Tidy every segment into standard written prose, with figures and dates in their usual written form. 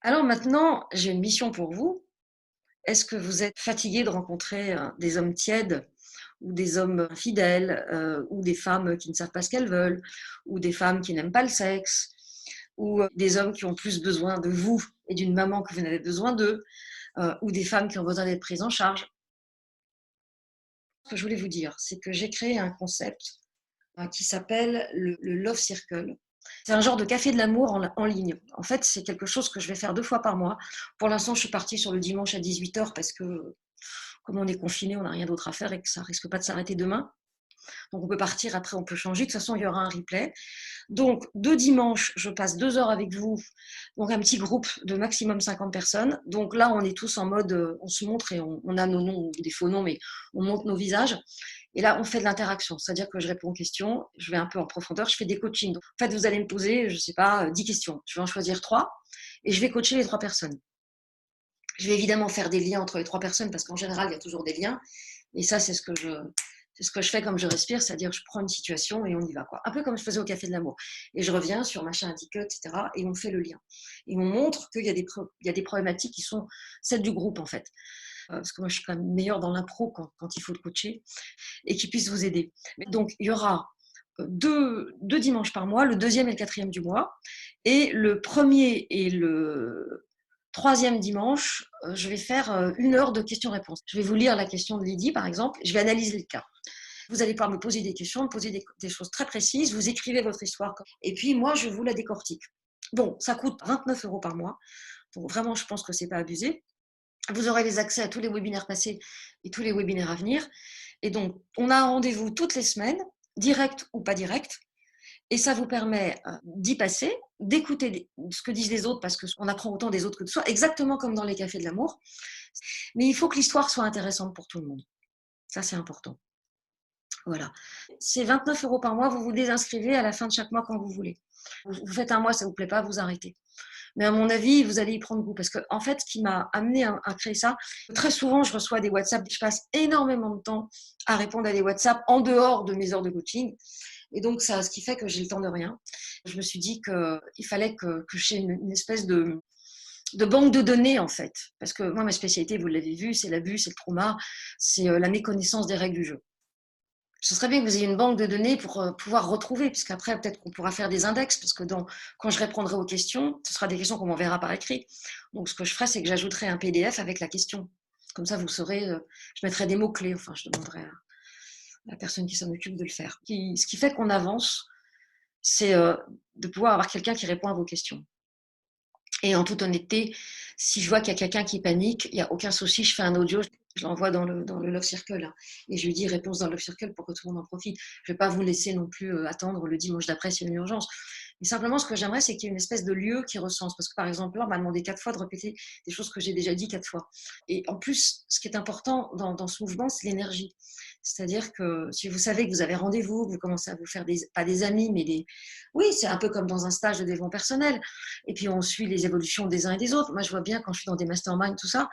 Alors maintenant, j'ai une mission pour vous. Est-ce que vous êtes fatigué de rencontrer, des hommes tièdes ou des hommes infidèles, ou des femmes qui ne savent pas ce qu'elles veulent, ou des femmes qui n'aiment pas le sexe, ou, des hommes qui ont plus besoin de vous et d'une maman que vous n'avez besoin d'eux, ou des femmes qui ont besoin d'être prises en charge? Ce que je voulais vous dire, c'est que j'ai créé un concept, qui s'appelle le Love Circle. C'est un genre de café de l'amour en ligne. En fait, c'est quelque chose que je vais faire 2 fois par mois. Pour l'instant, je suis partie sur le dimanche à 18h parce que, comme on est confiné, on n'a rien d'autre à faire et que ça risque pas de s'arrêter demain. Donc on peut partir, après on peut changer. De toute façon, il y aura un replay. Donc 2 dimanches, je passe 2 heures avec vous, donc un petit groupe de maximum 50 personnes. Donc là, on est tous en mode, on se montre et on a nos noms, des faux noms, mais on montre nos visages. Et là, on fait de l'interaction, c'est-à-dire que je réponds aux questions, je vais un peu en profondeur, je fais des coachings. Donc, en fait, vous allez me poser, je ne sais pas, 10 questions. Je vais en choisir 3 et je vais coacher les 3 personnes. Je vais évidemment faire des liens entre les 3 personnes parce qu'en général, il y a toujours des liens. Et ça, c'est ce que je fais comme je respire, c'est-à-dire je prends une situation et on y va, quoi. Un peu comme je faisais au Café de l'amour. Et je reviens sur machin indique, etc. Et on fait le lien. Et on montre qu'il y a il y a des problématiques qui sont celles du groupe, en fait. Parce que moi, je suis quand même meilleure dans l'impro quand il faut le coacher et qui puisse vous aider. Donc, il y aura deux dimanches par mois, le deuxième et le quatrième du mois. Et le premier et le troisième dimanche, je vais faire 1 heure de questions-réponses. Je vais vous lire la question de Lydie, par exemple. Je vais analyser le cas. Vous allez pouvoir me poser des questions, me poser des choses très précises. Vous écrivez votre histoire. Et puis, moi, je vous la décortique. Bon, ça coûte 29 € par mois. Donc, vraiment, je pense que c'est pas abusé. Vous aurez les accès à tous les webinaires passés et tous les webinaires à venir. Et donc, on a un rendez-vous toutes les semaines, direct ou pas direct, et ça vous permet d'y passer, d'écouter ce que disent les autres, parce qu'on apprend autant des autres que de soi, exactement comme dans les cafés de l'amour. Mais il faut que l'histoire soit intéressante pour tout le monde. Ça, c'est important. Voilà. C'est 29 € par mois, vous vous désinscrivez à la fin de chaque mois quand vous voulez. Vous faites un mois, ça ne vous plaît pas, vous arrêtez. Mais à mon avis, vous allez y prendre goût. Parce que, en fait, ce qui m'a amené à créer ça, très souvent, je reçois des WhatsApp, je passe énormément de temps à répondre à des WhatsApp en dehors de mes heures de coaching. Et donc, ça, ce qui fait que j'ai le temps de rien. Je me suis dit qu'il fallait que j'ai une espèce de banque de données, en fait. Parce que moi, ma spécialité, vous l'avez vu, c'est l'abus, c'est le trauma, c'est la méconnaissance des règles du jeu. Ce serait bien que vous ayez une banque de données pour pouvoir retrouver, puisqu'après, peut-être qu'on pourra faire des index, parce que quand je répondrai aux questions, ce sera des questions qu'on m'enverra par écrit. Donc, ce que je ferai, c'est que j'ajouterai un PDF avec la question. Comme ça, vous saurez, je mettrai des mots-clés, enfin, je demanderai à la personne qui s'en occupe de le faire. Ce qui fait qu'on avance, c'est de pouvoir avoir quelqu'un qui répond à vos questions. Et en toute honnêteté, si je vois qu'il y a quelqu'un qui panique, il n'y a aucun souci, je fais un audio, je l'envoie dans le Love Circle, hein, et je lui dis réponse dans le Love Circle pour que tout le monde en profite. Je ne vais pas vous laisser non plus attendre le dimanche d'après s'il y a une urgence. Mais simplement, ce que j'aimerais, c'est qu'il y ait une espèce de lieu qui recense. Parce que par exemple, là, on m'a demandé 4 fois de répéter des choses que j'ai déjà dit 4 fois. Et en plus, ce qui est important dans ce mouvement, c'est l'énergie. C'est-à-dire que si vous savez que vous avez rendez-vous, que vous commencez à vous faire pas des amis, mais des. Oui, c'est un peu comme dans un stage de développement personnel. Et puis on suit les évolutions des uns et des autres. Moi, je vois bien quand je suis dans des masterminds, tout ça,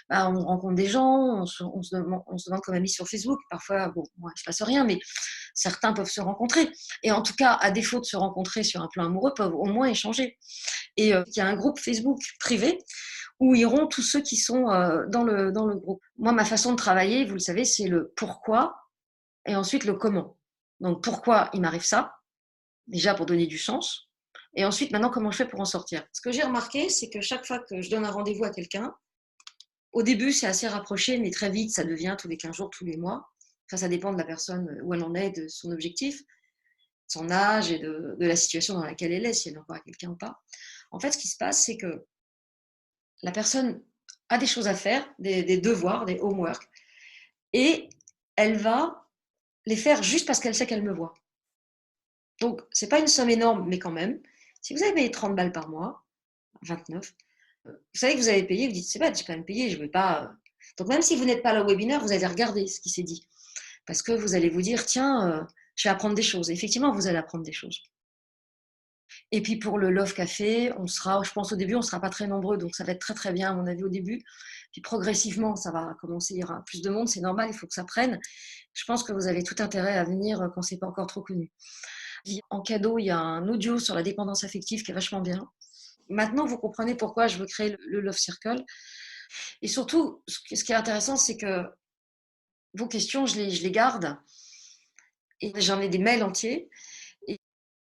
bah, on rencontre des gens, on se demande comme amis sur Facebook. Parfois, bon, moi, il ne se passe rien, mais certains peuvent se rencontrer. Et en tout cas, à défaut de se rencontrer sur un plan amoureux, peuvent au moins échanger. Et il y a un groupe Facebook privé où iront tous ceux qui sont dans le groupe. Moi, ma façon de travailler, vous le savez, c'est le pourquoi et ensuite le comment. Donc, pourquoi il m'arrive ça, déjà pour donner du sens. Et ensuite, maintenant, comment je fais pour en sortir? Ce que j'ai remarqué, c'est que chaque fois que je donne un rendez-vous à quelqu'un, au début, c'est assez rapproché, mais très vite, ça devient tous les 15 jours, tous les mois. Ça dépend de la personne, où elle en est, de son objectif, de son âge et de la situation dans laquelle elle est, si elle est encore à quelqu'un ou pas. En fait, ce qui se passe, c'est que la personne a des choses à faire, des devoirs, des homework, et elle va les faire juste parce qu'elle sait qu'elle me voit. Donc, ce n'est pas une somme énorme, mais quand même, si vous avez payé 30 balles par mois, 29, vous savez que vous avez payé, vous dites, c'est bête, j'ai quand même payé, je ne vais pas. Donc, même si vous n'êtes pas là au webinaire, vous allez regarder ce qui s'est dit. Parce que vous allez vous dire, tiens, je vais apprendre des choses. Et effectivement, vous allez apprendre des choses. Et puis pour le Love Café, on sera, je pense au début, on ne sera pas très nombreux, donc ça va être très très bien à mon avis au début. Puis progressivement, ça va commencer, il y aura plus de monde, c'est normal, il faut que ça prenne. Je pense que vous avez tout intérêt à venir quand c'est pas encore trop connu. En cadeau, il y a un audio sur la dépendance affective qui est vachement bien. maintenant, vous comprenez pourquoi je veux créer le Love Circle. Et surtout, ce qui est intéressant, c'est que vos questions, je les garde et j'en ai des mails entiers.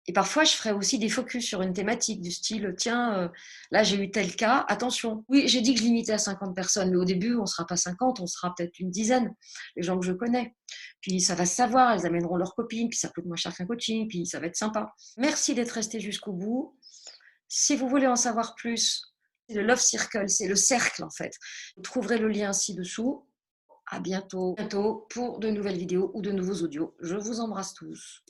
Et parfois, je ferai aussi des focus sur une thématique du style, tiens, là j'ai eu tel cas, attention. Oui, j'ai dit que je limitais à 50 personnes, mais au début, on ne sera pas 50, on sera peut-être une dizaine, les gens que je connais. Puis ça va se savoir, elles amèneront leurs copines, puis ça coûte moins cher qu'un coaching, puis ça va être sympa. Merci d'être resté jusqu'au bout. Si vous voulez en savoir plus, le Love Circle, c'est le cercle en fait. Vous trouverez le lien ci-dessous. À bientôt pour de nouvelles vidéos ou de nouveaux audios. Je vous embrasse tous.